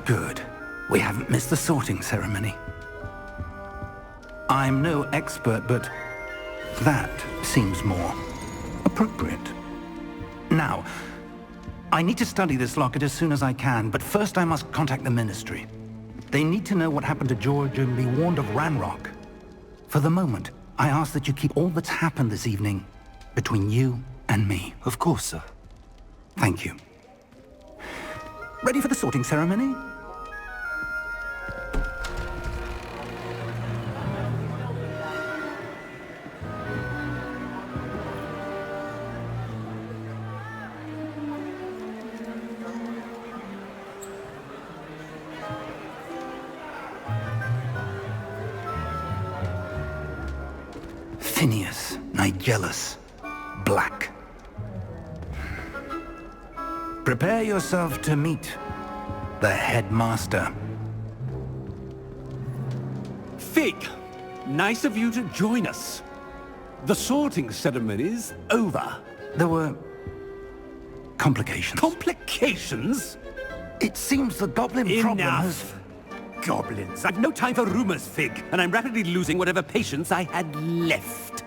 Good. We haven't missed the sorting ceremony. I'm no expert, but that seems more appropriate. Now, I need to study this locket as soon as I can, but first I must contact the Ministry. They need to know what happened to George and be warned of Ranrock. For the moment, I ask that you keep all that's happened this evening between you and me. Of course, sir. Thank you. Ready for the sorting ceremony? Phineas, Nigellus, Black. Prepare yourself to meet the headmaster. Fig, nice of you to join us. The sorting ceremony's over. There were complications. Complications? It seems the goblin problem has... Enough! Goblins. I've no time for rumors, Fig, and I'm rapidly losing whatever patience I had left.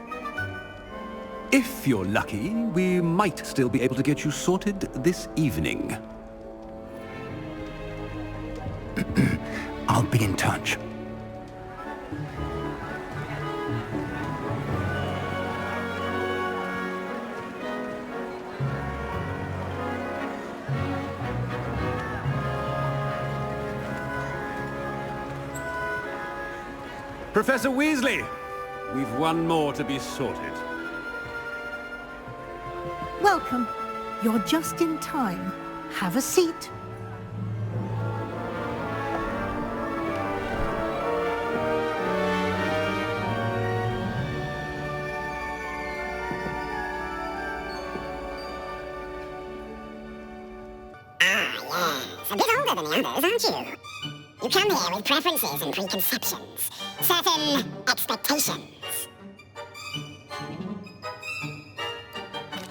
If you're lucky, we might still be able to get you sorted this evening. I'll be in touch. Professor Weasley, we've one more to be sorted. Welcome. You're just in time. Have a seat. Yes, a bit older than the others, aren't you? You come here with preferences and preconceptions, certain expectations.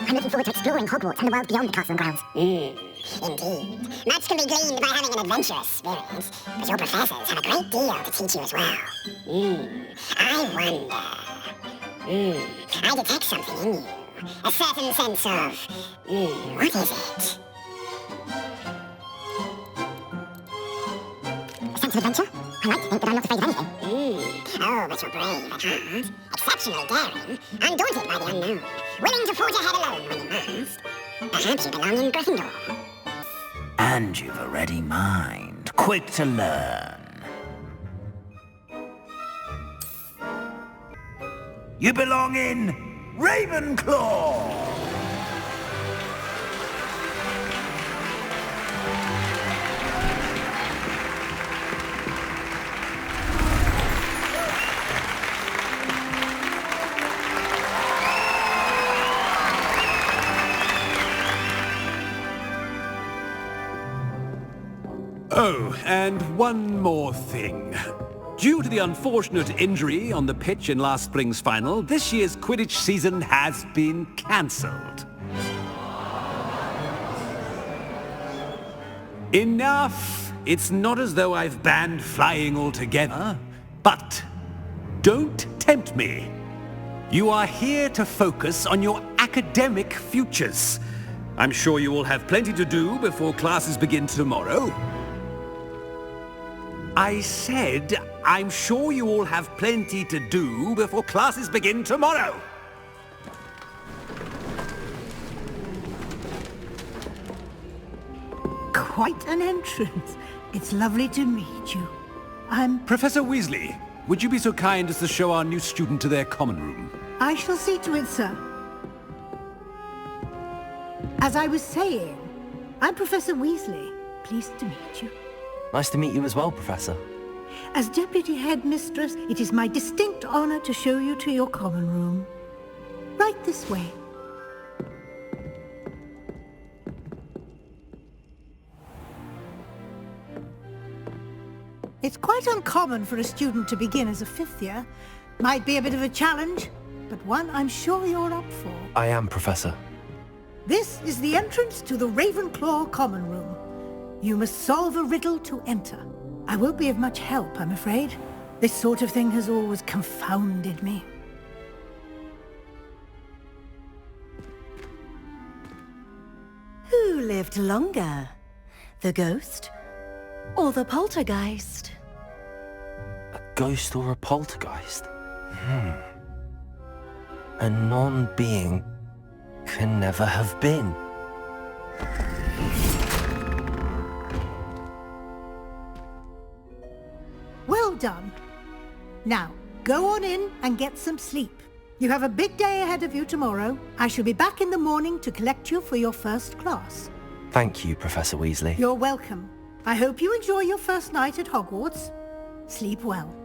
I'm looking forward to exploring Hogwarts and the world beyond the castle and grounds. Indeed. Much can be gleaned by having an adventurous spirit, but your professors have a great deal to teach you as well. I wonder... I detect something in you. A certain sense of... what is it? Sense of adventure? I like to think that I'm not afraid of anything. Oh, but you're brave at heart. Exceptionally daring. Undaunted by the unknown. Willing to forge ahead alone when you must. Perhaps you belong in Gryffindor. And you've a ready mind, quick to learn. You belong in Ravenclaw! Oh, and one more thing. Due to the unfortunate injury on the pitch in last spring's final, this year's Quidditch season has been cancelled. Enough! It's not as though I've banned flying altogether, but don't tempt me. You are here to focus on your academic futures. I'm sure you will have plenty to do before classes begin tomorrow. I said, I'm sure you all have plenty to do before classes begin tomorrow. Quite an entrance. It's lovely to meet you. I'm... Professor Weasley, would you be so kind as to show our new student to their common room? I shall see to it, sir. As I was saying, I'm Professor Weasley. Pleased to meet you. Nice to meet you as well, Professor. As Deputy Headmistress, it is my distinct honor to show you to your common room. Right this way. It's quite uncommon for a student to begin as a fifth year. Might be a bit of a challenge, but one I'm sure you're up for. I am, Professor. This is the entrance to the Ravenclaw common room. You must solve a riddle to enter. I won't be of much help, I'm afraid. This sort of thing has always confounded me. Who lived longer? The ghost or the poltergeist? A ghost or a poltergeist? A non-being can never have been. Well done. Now, go on in and get some sleep. You have a big day ahead of you tomorrow. I shall be back in the morning to collect you for your first class. Thank you, Professor Weasley. You're welcome. I hope you enjoy your first night at Hogwarts. Sleep well.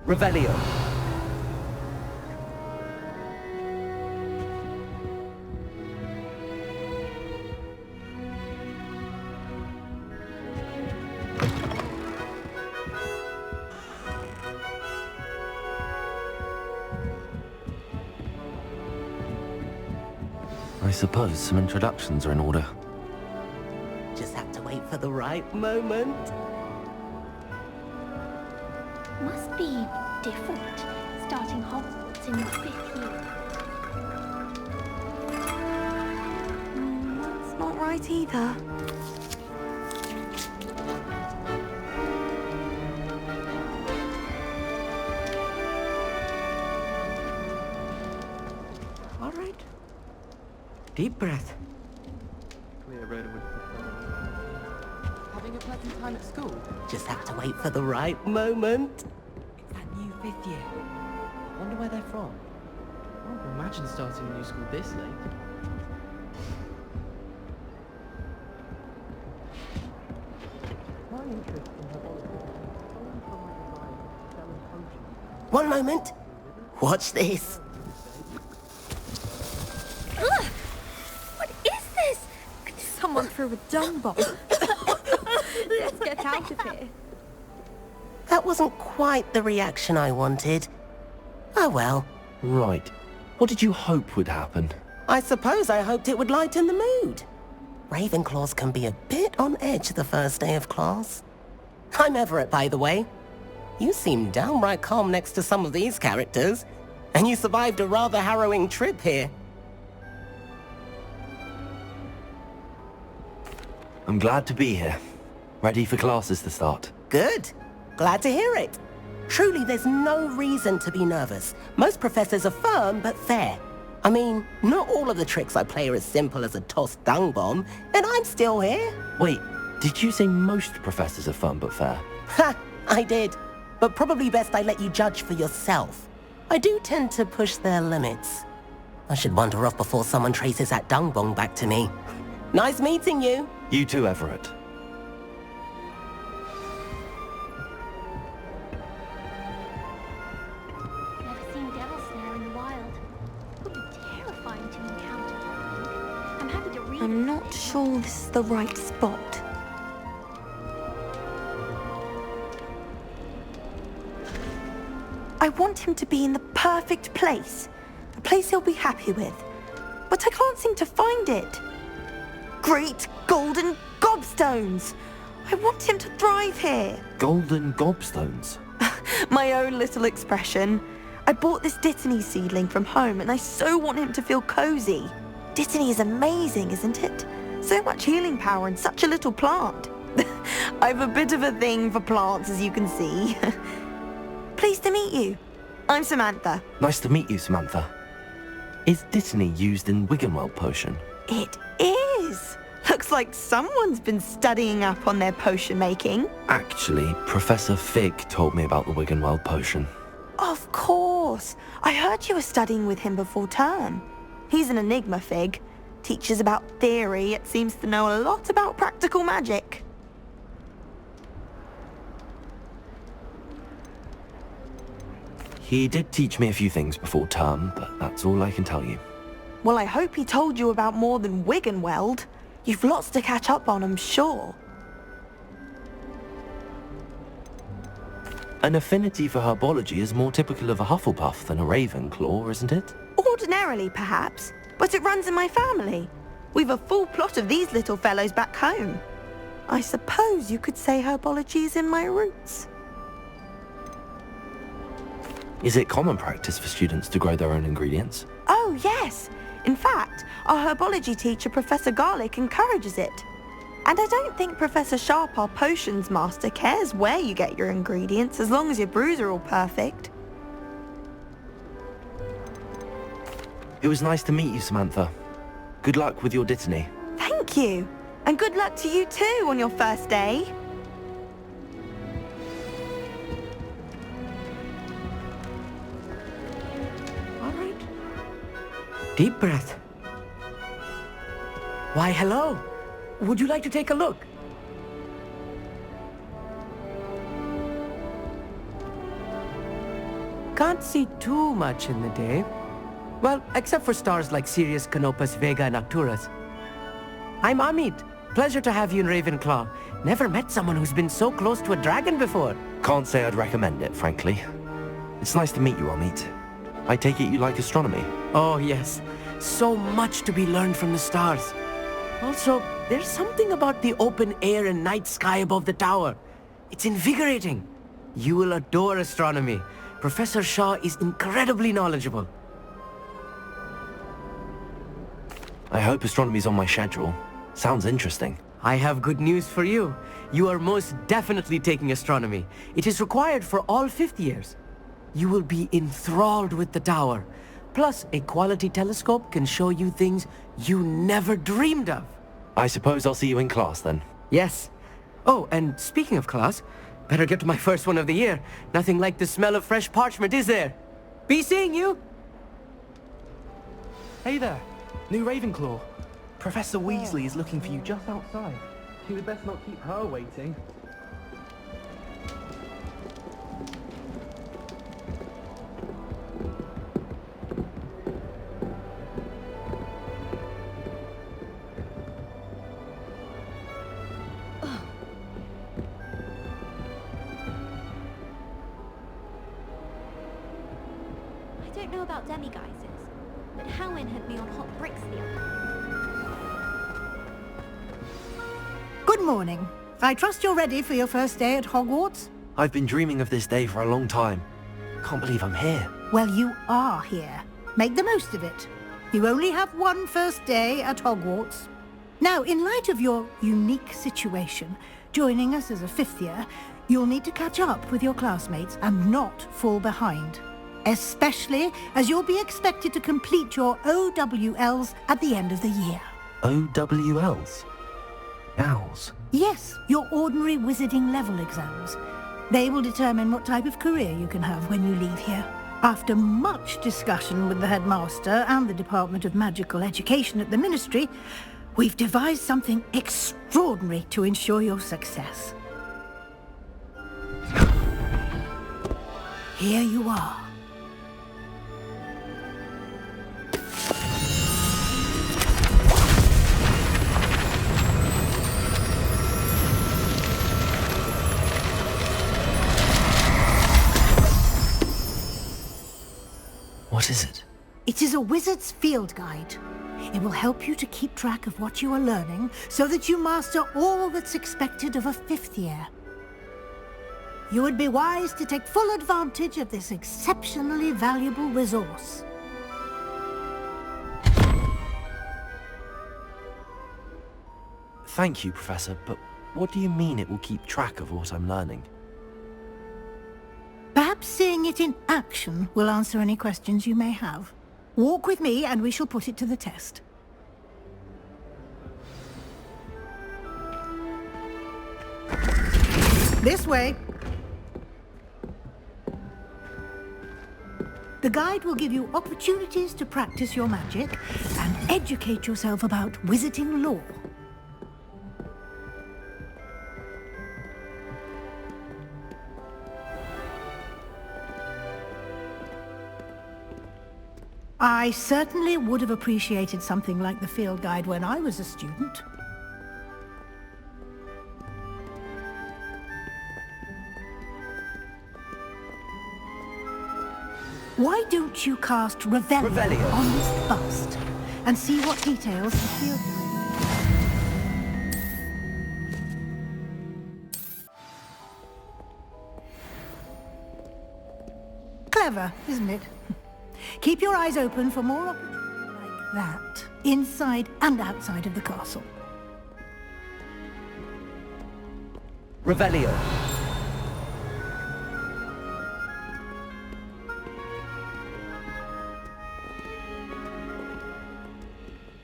Revelio. I suppose some introductions are in order. Just have to wait for the right moment. Must be different, starting Hogwarts in your 5th year. That's not right either. All right. Deep breath. Having a pleasant time at school? Just have to wait for the right moment. It's that new 5th year. I wonder where they're from. I can't imagine starting a new school this late. My interest in herbology comes from my desire to sell potions. One moment. Watch this. Ugh! What is this? Someone threw a dung bomb. Let's get out of here. That wasn't quite the reaction I wanted. Oh well. Right. What did you hope would happen? I suppose I hoped it would lighten the mood. Ravenclaws can be a bit on edge the first day of class. I'm Everett, by the way. You seem downright calm next to some of these characters, and you survived a rather harrowing trip here. I'm glad to be here. Ready for classes to start. Good. Glad to hear it. Truly, there's no reason to be nervous. Most professors are firm but fair. I mean, not all of the tricks I play are as simple as a tossed dung bomb, and I'm still here. Wait, did you say most professors are fun but fair? Ha! I did. But probably best I let you judge for yourself. I do tend to push their limits. I should wander off before someone traces that dung bomb back to me. Nice meeting you. You too, Everett. Never seen devil snare in the wild. Would be terrifying to encounter. I'm happy to read. I'm not sure this is the right spot. I want him to be in the perfect place. A place he'll be happy with. But I can't seem to find it. Great golden gobstones! I want him to thrive here. Golden gobstones. My own little expression. I bought this Dittany seedling from home and I so want him to feel cozy. Dittany is amazing, isn't it? So much healing power in such a little plant. I've a bit of a thing for plants, as you can see. Pleased to meet you. I'm Samantha. Nice to meet you, Samantha. Is Dittany used in Wiggenweld potion? It is. Looks like someone's been studying up on their potion making. Actually, Professor Fig told me about the Wiggenweld potion. Of course. I heard you were studying with him before term. He's an enigma, Fig. Teaches about theory, it seems to know a lot about practical magic. He did teach me a few things before term, but that's all I can tell you. Well, I hope he told you about more than Wiggenweld. You've lots to catch up on, I'm sure. An affinity for herbology is more typical of a Hufflepuff than a Ravenclaw, isn't it? Ordinarily, perhaps, but it runs in my family. We've a full plot of these little fellows back home. I suppose you could say herbology is in my roots. Is it common practice for students to grow their own ingredients? Oh, yes. In fact, our herbology teacher, Professor Garlick, encourages it. And I don't think Professor Sharp, our potions master, cares where you get your ingredients as long as your brews are all perfect. It was nice to meet you, Samantha. Good luck with your Dittany. Thank you. And good luck to you too on your first day. All right. Deep breath. Why, hello. Would you like to take a look? Can't see too much in the day. Well, except for stars like Sirius, Canopus, Vega, and Arcturus. I'm Amit. Pleasure to have you in Ravenclaw. Never met someone who's been so close to a dragon before. Can't say I'd recommend it, frankly. It's nice to meet you, Amit. I take it you like astronomy? Oh, yes. So much to be learned from the stars. Also, there's something about the open air and night sky above the tower. It's invigorating. You will adore astronomy. Professor Shaw is incredibly knowledgeable. I hope astronomy's on my schedule. Sounds interesting. I have good news for you. You are most definitely taking astronomy. It is required for all 5th years. You will be enthralled with the tower. Plus, a quality telescope can show you things you never dreamed of. I suppose I'll see you in class then. Yes. Oh, and speaking of class, better get to my first one of the year. Nothing like the smell of fresh parchment, is there? Be seeing you! Hey there, new Ravenclaw. Professor Weasley is looking for you just outside. You would best not keep her waiting. I don't know about demiguises, but Howin had me on hot bricks the other day. Good morning. I trust you're ready for your first day at Hogwarts? I've been dreaming of this day for a long time. Can't believe I'm here. Well, you are here. Make the most of it. You only have one first day at Hogwarts. Now, in light of your unique situation, joining us as a 5th year, you'll need to catch up with your classmates and not fall behind. Especially as you'll be expected to complete your OWLs at the end of the year. OWLs? Owls? Yes, your ordinary wizarding level exams. They will determine what type of career you can have when you leave here. After much discussion with the headmaster and the Department of Magical Education at the Ministry, we've devised something extraordinary to ensure your success. Here you are. What is it? It is a wizard's field guide. It will help you to keep track of what you are learning so that you master all that's expected of a 5th year. You would be wise to take full advantage of this exceptionally valuable resource. Thank you, Professor, but what do you mean it will keep track of what I'm learning? Perhaps seeing it in action will answer any questions you may have. Walk with me and we shall put it to the test. This way. The guide will give you opportunities to practice your magic and educate yourself about wizarding lore. I certainly would have appreciated something like the field guide when I was a student. Why don't you cast Revelio on this bust and see what details the field guide... Clever, isn't it? Keep your eyes open for more opportunities like that, inside and outside of the castle. Revelio.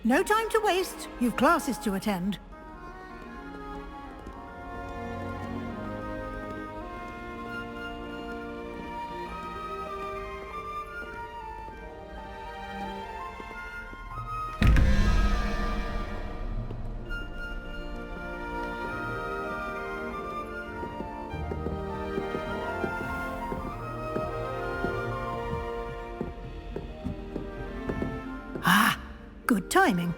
No time to waste. You've classes to attend. Good timing.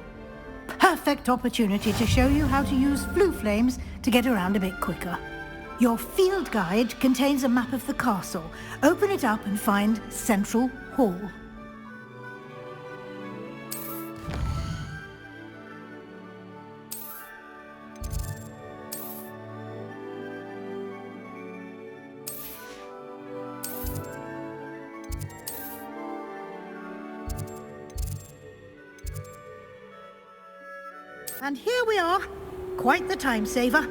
Perfect opportunity to show you how to use flue flames to get around a bit quicker. Your field guide contains a map of the castle. Open it up and find Central Hall. And here we are. Quite the time saver.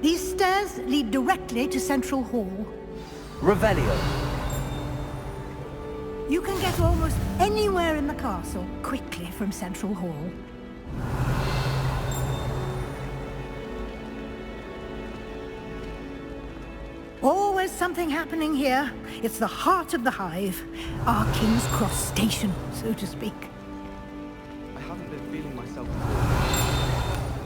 These stairs lead directly to Central Hall. Revelio. You can get almost anywhere in the castle quickly from Central Hall. Always something happening here. It's the heart of the hive. Our King's Cross station, so to speak. I haven't been feeling myself.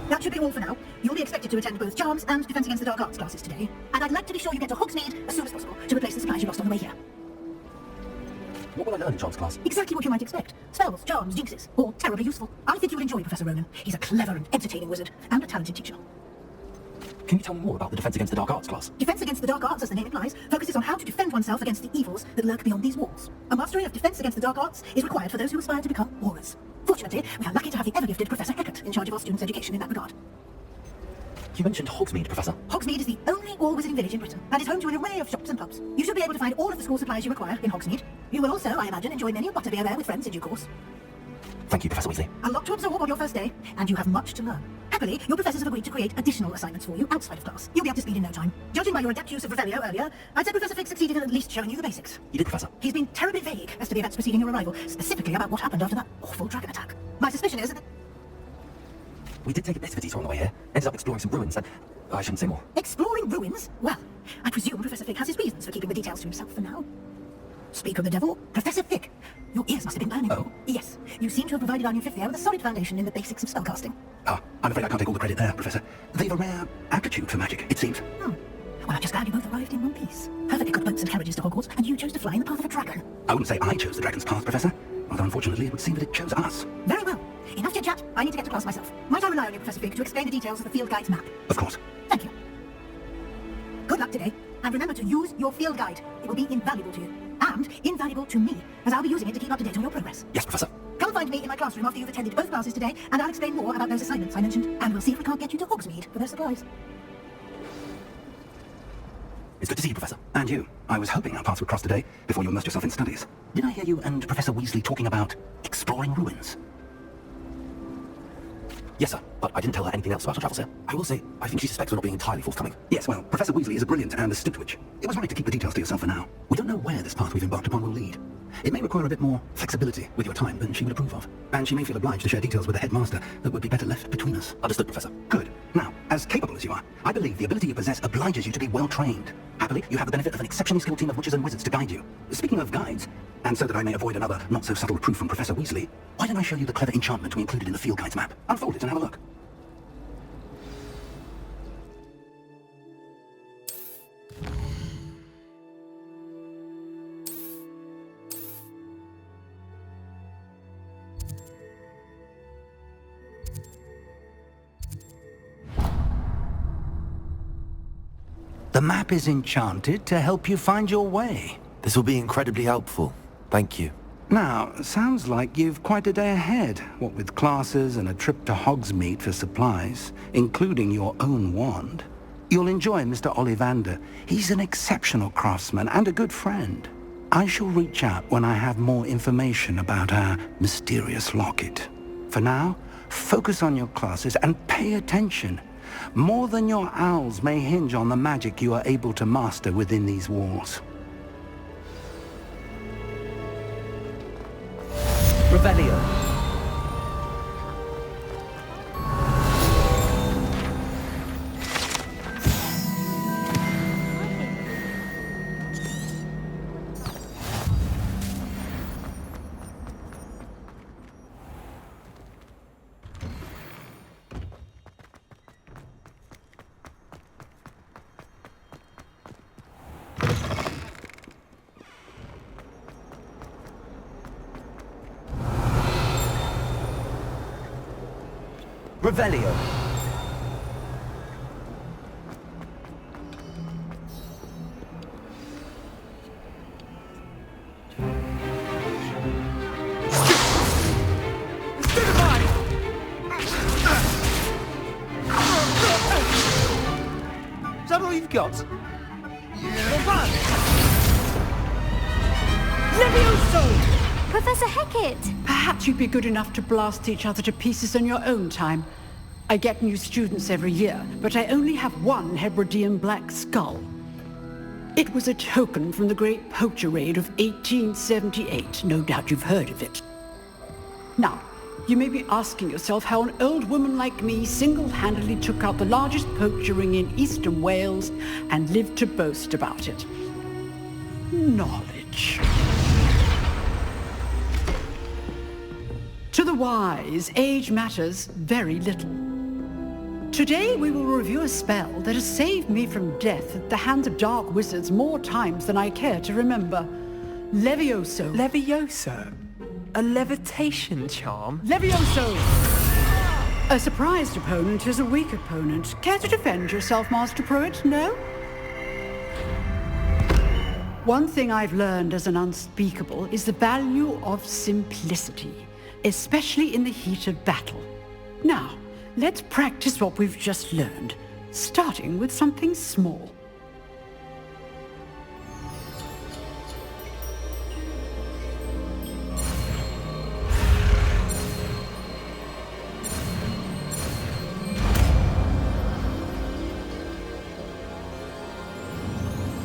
That should be all for now. You'll be expected to attend both Charms and Defense Against the Dark Arts classes today. And I'd like to be sure you get to Hogsmeade as soon as possible to replace the supplies you lost on the way here. What will I learn in Charms class? Exactly what you might expect. Spells, charms, jinxes. All terribly useful. I think you'll enjoy Professor Ronan. He's a clever and entertaining wizard, and a talented teacher. Can you tell me more about the Defense Against the Dark Arts class? Defense Against the Dark Arts, as the name implies, focuses on how to defend oneself against the evils that lurk beyond these walls. A mastery of Defense Against the Dark Arts is required for those who aspire to become aurors. Fortunately, we are lucky to have the ever-gifted Professor Eckert in charge of our students' education in that regard. You mentioned Hogsmeade, Professor. Hogsmeade is the only all-wizarding village in Britain, and is home to an array of shops and pubs. You should be able to find all of the school supplies you require in Hogsmeade. You will also, I imagine, enjoy many a butterbeer there with friends in due course. Thank you, Professor Weasley. A lot to absorb on your first day, and you have much to learn. Happily, your professors have agreed to create additional assignments for you outside of class. You'll be up to speed in no time. Judging by your adept use of Revelio earlier, I'd say Professor Fig succeeded in at least showing you the basics. You did, Professor. He's been terribly vague as to the events preceding your arrival, specifically about what happened after that awful dragon attack. My suspicion is that... We did take a bit of a detour on the way here. Ended up exploring some ruins, and I shouldn't say more. Exploring ruins? Well, I presume Professor Fig has his reasons for keeping the details to himself for now. Speak of the devil, Professor Fig. Your ears must have been burning. Oh? Yes. You seem to have provided our new fifth year with a solid foundation in the basics of spellcasting. Ah, I'm afraid I can't take all the credit there, Professor. They've a rare aptitude for magic, it seems. Well, I'm just glad you both arrived in one piece. Perfectly good boats and carriages to Hogwarts, and you chose to fly in the path of a dragon. I wouldn't say I chose the dragon's path, Professor. Although unfortunately, it would seem that it chose us. Very well. Enough chit-chat. I need to get to class myself. Might I rely on you, Professor Fig, to explain the details of the field guide's map? Of course. Thank you. Good luck today, and remember to use your field guide. It will be invaluable to you, and invaluable to me, as I'll be using it to keep up to date on your progress. Yes, Professor. Come find me in my classroom after you've attended both classes today, and I'll explain more about those assignments I mentioned, and we'll see if we can't get you to Hogsmeade for those supplies. It's good to see you, Professor. And you. I was hoping our paths would cross today before you immersed yourself in studies. Did I hear you and Professor Weasley talking about exploring ruins? Yes, sir, but I didn't tell her anything else about our travels here. I will say, I think she suspects we're not being entirely forthcoming. Yes, well, Professor Weasley is a brilliant and astute witch. It was right to keep the details to yourself for now. We don't know where this path we've embarked upon will lead. It may require a bit more flexibility with your time than she would approve of. And she may feel obliged to share details with the headmaster that would be better left between us. Understood, Professor. Good. Now, As capable as you are, I believe the ability you possess obliges you to be well-trained. Happily, you have the benefit of an exceptionally skilled team of witches and wizards to guide you. Speaking of guides, and so that I may avoid another not-so-subtle reproof from Professor Weasley, why don't I show you the clever enchantment we included in the field guides map? Unfold it and have a look. The map is enchanted to help you find your way. This will be incredibly helpful. Thank you. Now, sounds like you've quite a day ahead, what with classes and a trip to Hogsmeade for supplies, including your own wand. You'll enjoy Mr. Ollivander. He's an exceptional craftsman and a good friend. I shall reach out when I have more information about our mysterious locket. For now, focus on your classes and pay attention. More than your owls may hinge on the magic you are able to master within these walls. Revelio. Revelio. Is that all you've got? Levioso! Professor Hecat! Perhaps you'd be good enough to blast each other to pieces on your own time. I get new students every year, but I only have one Hebridean black skull. It was a token from the Great Poacher Raid of 1878. No doubt you've heard of it. Now, you may be asking yourself how an old woman like me single-handedly took out the largest poacher ring in eastern Wales and lived to boast about it. Knowledge. To the wise, age matters very little. Today we will review a spell that has saved me from death at the hands of dark wizards more times than I care to remember. Levioso. Levioso? A levitation charm? Levioso! A surprised opponent is a weak opponent. Care to defend yourself, Master Pruitt? No? One thing I've learned as an unspeakable is the value of simplicity, especially in the heat of battle. Now, let's practice what we've just learned, starting with something small.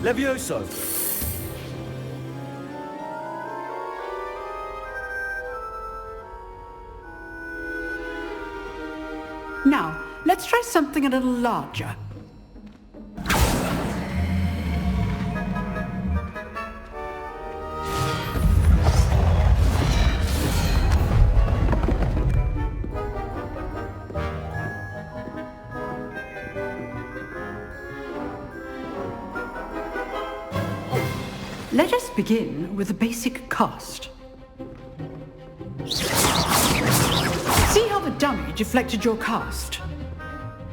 Levioso! Now, let's try something a little larger. Let us begin with a basic cast. See how the dummy deflected your cast?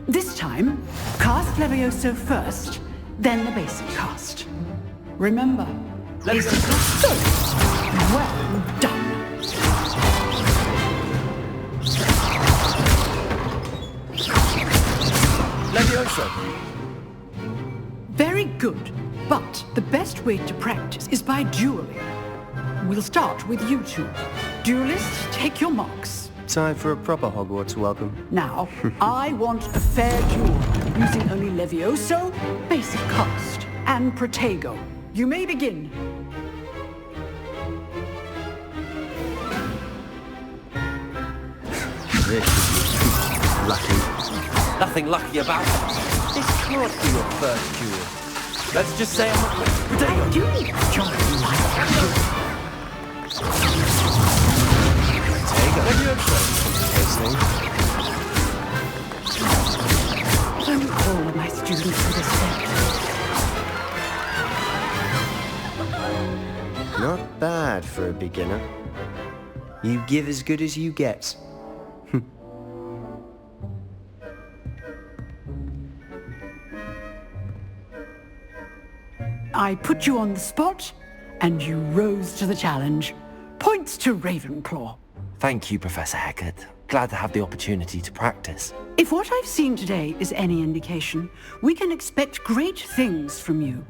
This time, cast Levioso first, then the basic cast. Remember, basic cast first. Well done. Levioso! Very good, but the best way to practice is by dueling. We'll start with you two. Duelists, take your marks. Time for a proper Hogwarts welcome. Now, I want a fair duel, using only Levioso, basic cast, and Protego. You may begin. This is lucky. Nothing lucky about it. This can't be your first duel. Let's just say I'm not... Potato! You enjoy life. Potato. Have you ever tried tasting? Don't all my students with respect. Not bad for a beginner. You give as good as you get. I put you on the spot, and you rose to the challenge. Points to Ravenclaw. Thank you, Professor Hecat. Glad to have the opportunity to practice. If what I've seen today is any indication, we can expect great things from you.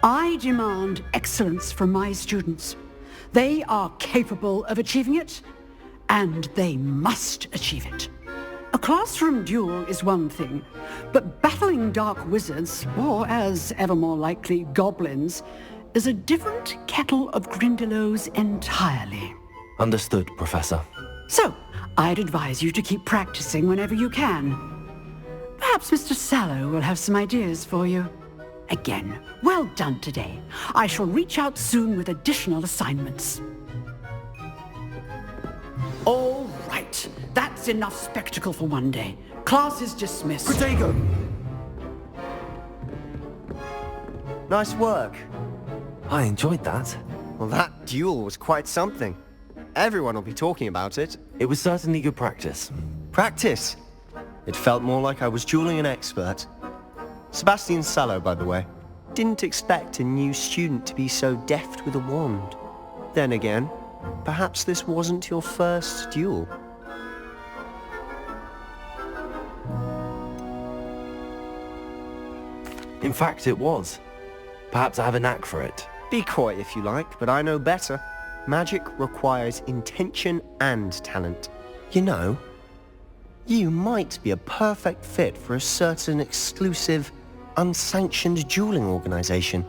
I demand excellence from my students. They are capable of achieving it, and they must achieve it. A classroom duel is one thing, but battling dark wizards, or as ever more likely, goblins, is a different kettle of Grindylows entirely. Understood, Professor. So, I'd advise you to keep practicing whenever you can. Perhaps Mr. Sallow will have some ideas for you. Again, well done today. I shall reach out soon with additional assignments. All right. That's enough spectacle for one day. Class is dismissed. Potato! Nice work. I enjoyed that. Well, that duel was quite something. Everyone will be talking about it. It was certainly good practice. Practice. It felt more like I was dueling an expert. Sebastian Sallow, by the way. Didn't expect a new student to be so deft with a wand. Then again, perhaps this wasn't your first duel. In fact, it was. Perhaps I have a knack for it. Be coy if you like, but I know better. Magic requires intention and talent. You know, you might be a perfect fit for a certain exclusive, unsanctioned dueling organization.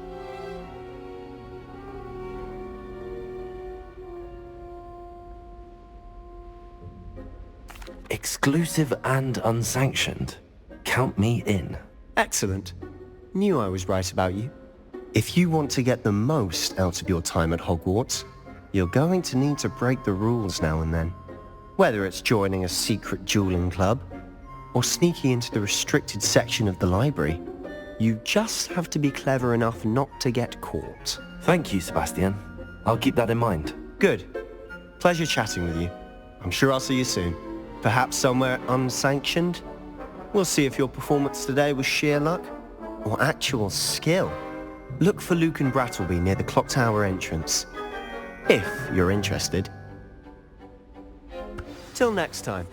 Exclusive and unsanctioned. Count me in. Excellent. Knew I was right about you. If you want to get the most out of your time at Hogwarts, you're going to need to break the rules now and then. Whether it's joining a secret dueling club, or sneaking into the restricted section of the library, you just have to be clever enough not to get caught. Thank you, Sebastian. I'll keep that in mind. Good. Pleasure chatting with you. I'm sure I'll see you soon. Perhaps somewhere unsanctioned? We'll see if your performance today was sheer luck, or actual skill. Look for Luke and Brattleby near the clock tower entrance. If you're interested. Till next time.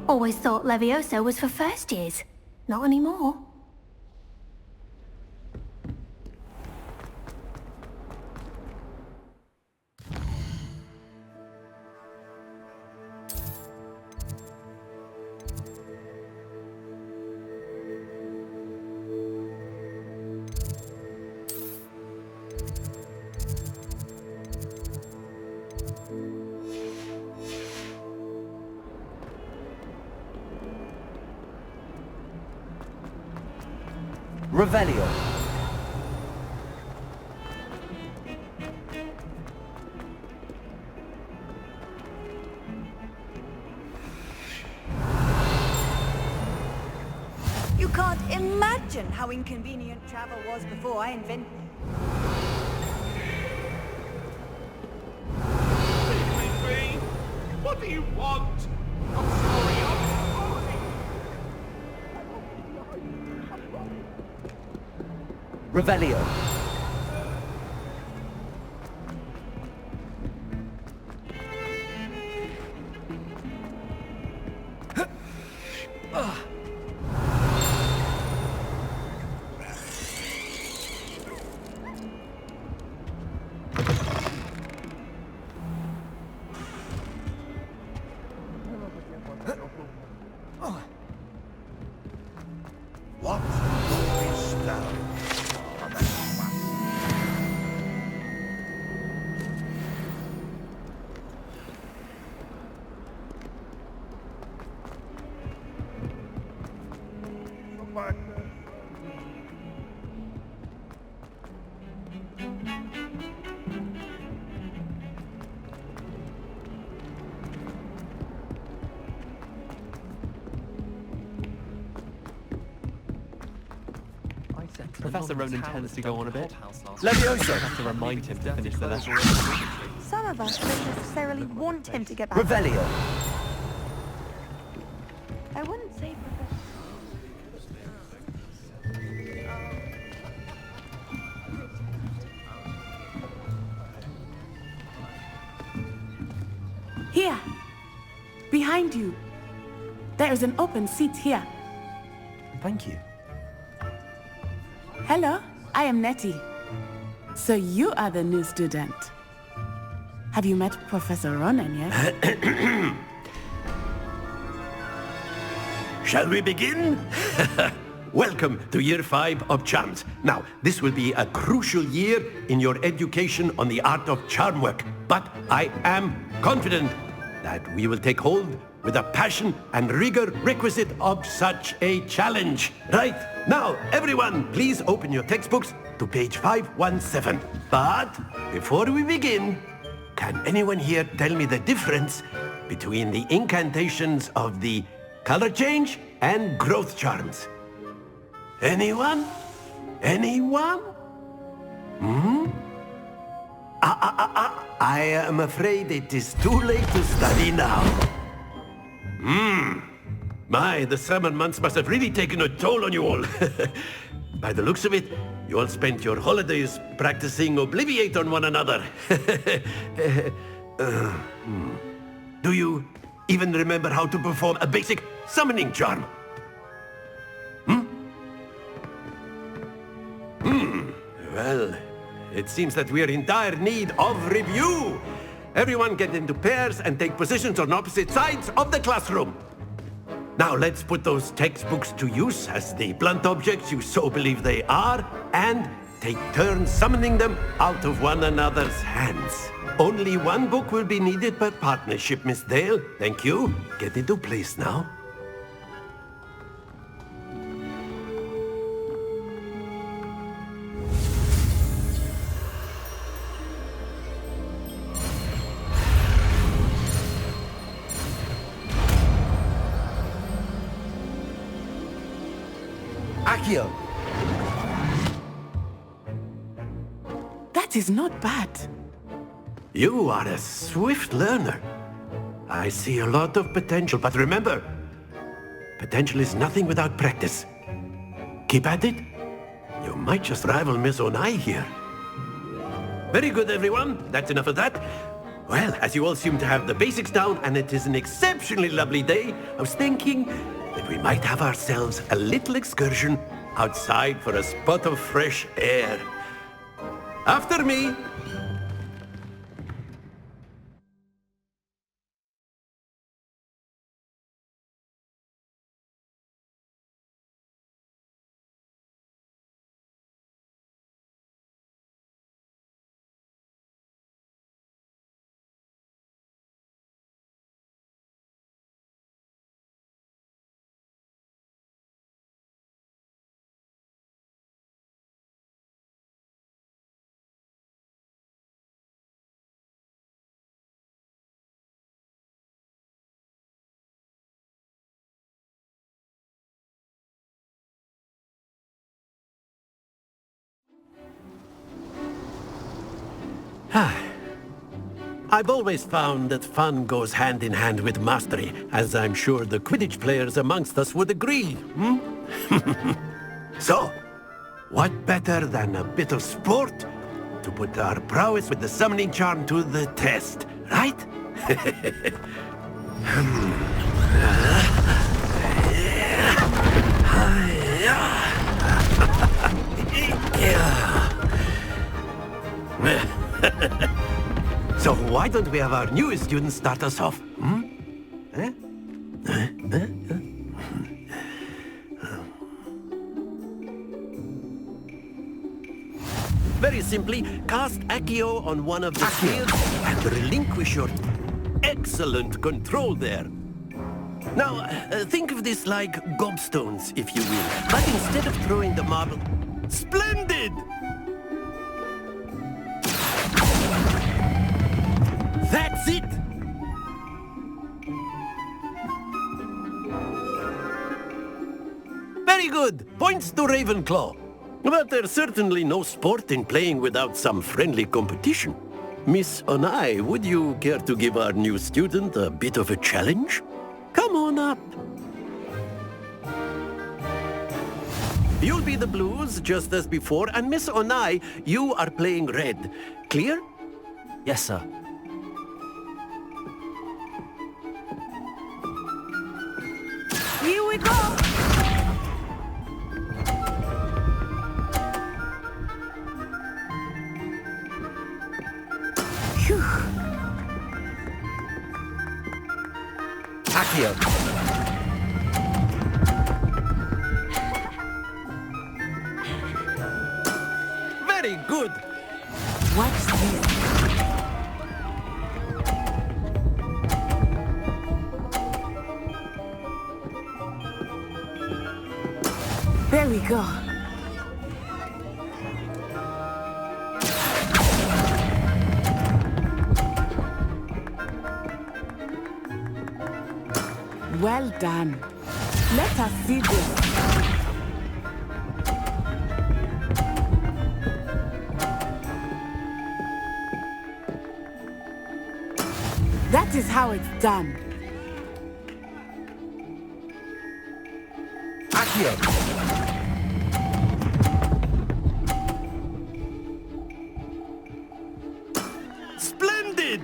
Always thought Levioso was for first years. Not anymore. Revelio. You can't imagine how inconvenient travel was before I invented it. Leave. What do you want? I'm sorry. Revelio. What is that? Professor Ronan tends to go on a bit. Levioso! I have to remind him to finish the level. Some of us don't necessarily want him to get back. Revelio! I wouldn't say Here! Behind you! There is an open seat here. Thank you. Hello, I am Nettie. So you are the new student. Have you met Professor Ronan yet? Shall we begin? Welcome to Year 5 of Charms. Now, this will be a crucial year in your education on the art of charm work. But I am confident that we will take hold with the passion and rigor requisite of such a challenge. Right, now, everyone, please open your textbooks to page 517. But before we begin, can anyone here tell me the difference between the incantations of the color change and growth charms? Anyone? Anyone? I am afraid it is too late to study now. My, the summer months must have really taken a toll on you all. By the looks of it, you all spent your holidays practicing Obliviate on one another. Do you even remember how to perform a basic summoning charm? Well, it seems that we are in dire need of review. Everyone get into pairs and take positions on opposite sides of the classroom. Now let's put those textbooks to use as the blunt objects you so believe they are, and take turns summoning them out of one another's hands. Only one book will be needed per partnership, Miss Dale. Thank you. Get into place now. Accio! That is not bad. You are a swift learner. I see a lot of potential, but remember, potential is nothing without practice. Keep at it. You might just rival Miss Onai here. Very good, everyone. That's enough of that. Well, as you all seem to have the basics down, and it is an exceptionally lovely day, I was thinking that we might have ourselves a little excursion outside for a spot of fresh air. After me! I've always found that fun goes hand in hand with mastery, as I'm sure the Quidditch players amongst us would agree, So, what better than a bit of sport to put our prowess with the summoning charm to the test, right? So why don't we have our newest student start us off? Very simply, cast Accio on one of the shields and relinquish your excellent control there. Now, think of this like gobstones, if you will. But instead of throwing the marble... Splendid! That's it! Very good! Points to Ravenclaw. But there's certainly no sport in playing without some friendly competition. Miss Onai, would you care to give our new student a bit of a challenge? Come on up. You'll be the blues, just as before, and Miss Onai, you are playing red. Clear? Yes, sir. Here we go! Phew. Accio. Very good. Watch this. There we go. Well done. Let us see this. That is how it's done. Accio. Splendid!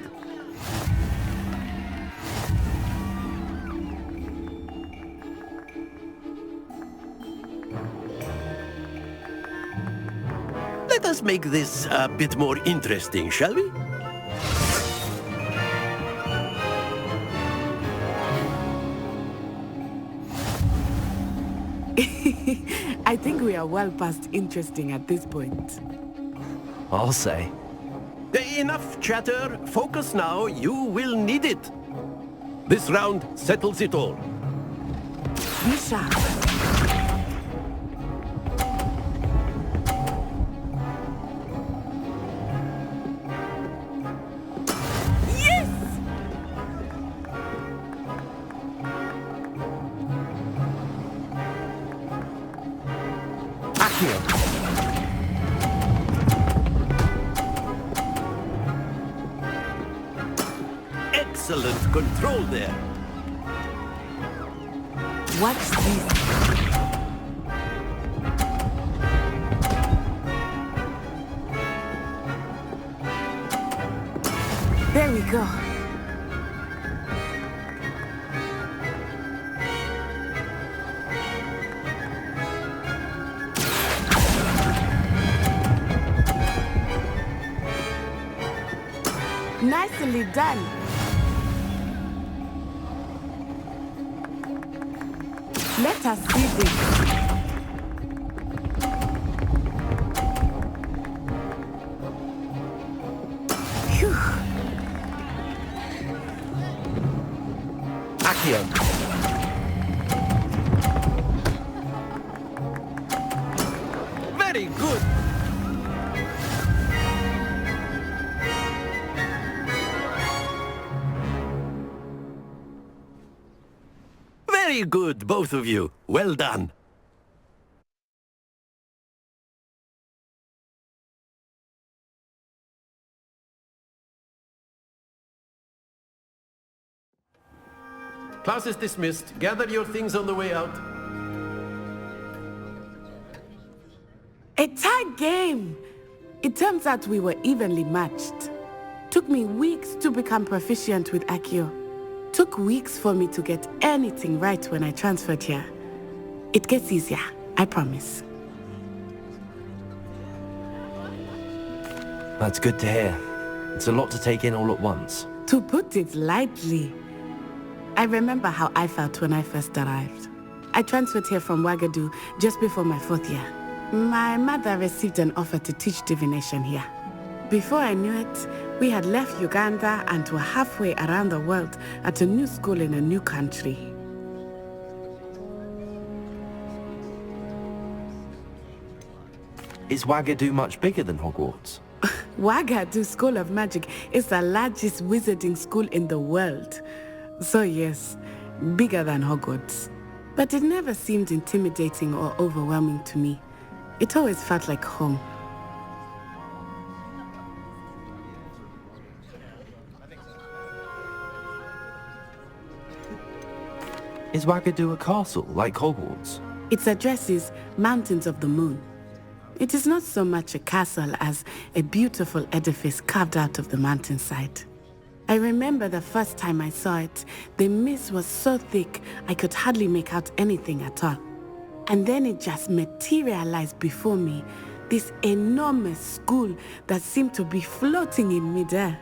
Let us make this a bit more interesting, shall we? I think we are well past interesting at this point. I'll say. Enough chatter. Focus now. You will need it. This round settles it all. Be sharp. Yes! Accio. Excellent control there. Watch this. There we go. Nicely done. Let us see this. Phew. Accio. Very good. Very good, both of you. Well done. Class is dismissed. Gather your things on the way out. A tight game. It turns out we were evenly matched. Took me weeks to become proficient with Accio. Took weeks for me to get anything right when I transferred here. It gets easier, I promise. That's good to hear. It's a lot to take in all at once. To put it lightly, I remember how I felt when I first arrived. I transferred here from Ouagadougou just before my 4th year. My mother received an offer to teach divination here. Before I knew it, we had left Uganda and were halfway around the world at a new school in a new country. Is Wagadu much bigger than Hogwarts? Wagadu School of Magic is the largest wizarding school in the world. So yes, bigger than Hogwarts. But it never seemed intimidating or overwhelming to me. It always felt like home. Is Wagadu a castle, like Hogwarts? Its address is Mountains of the Moon. It is not so much a castle as a beautiful edifice carved out of the mountainside. I remember the first time I saw it, the mist was so thick I could hardly make out anything at all. And then it just materialized before me, this enormous school that seemed to be floating in midair.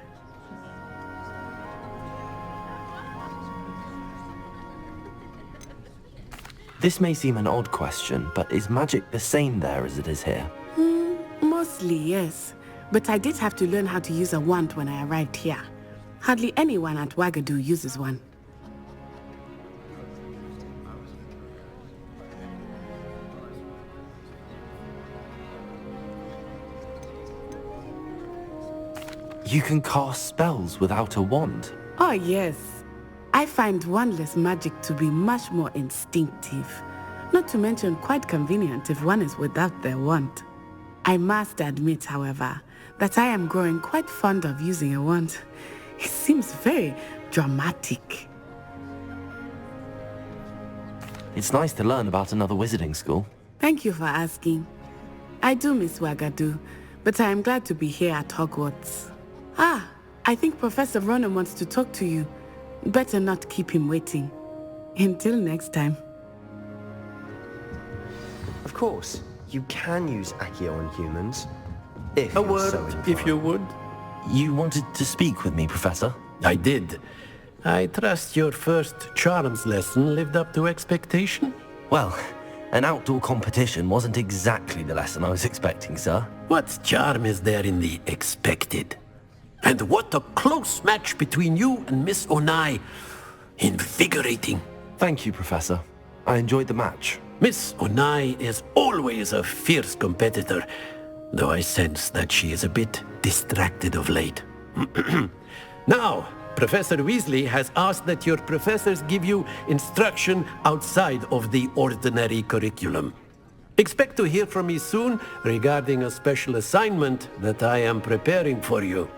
This may seem an odd question, but is magic the same there as it is here? Mostly, yes. But I did have to learn how to use a wand when I arrived here. Hardly anyone at Wagadu uses one. You can cast spells without a wand? Oh, yes. I find wandless magic to be much more instinctive. Not to mention quite convenient if one is without their wand. I must admit, however, that I am growing quite fond of using a wand. It seems very dramatic. It's nice to learn about another wizarding school. Thank you for asking. I do miss Wagadu, but I am glad to be here at Hogwarts. Ah, I think Professor Ronan wants to talk to you. Better not keep him waiting. Until next time. Of course, you can use Accio on humans. If A you're word, so if inclined. you would. You wanted to speak with me, Professor? I did. I trust your first charms lesson lived up to expectation? Well, an outdoor competition wasn't exactly the lesson I was expecting, sir. What charm is there in the expected? And what a close match between you and Miss Onai. Invigorating. Thank you, Professor. I enjoyed the match. Miss Onai is always a fierce competitor, though I sense that she is a bit distracted of late. Now, Professor Weasley has asked that your professors give you instruction outside of the ordinary curriculum. Expect to hear from me soon regarding a special assignment that I am preparing for you.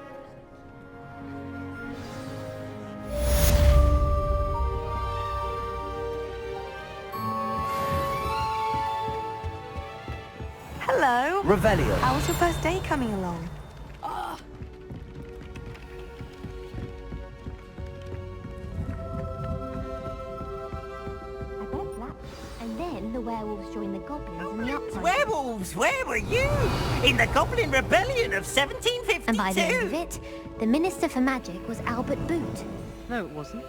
Hello. Revelio. How was your first day coming along? And then the werewolves joined the goblins in the uprising. Werewolves, where were you? In the Goblin Rebellion of 1752? And by the end of it, the Minister for Magic was Albert Boot. No, it wasn't.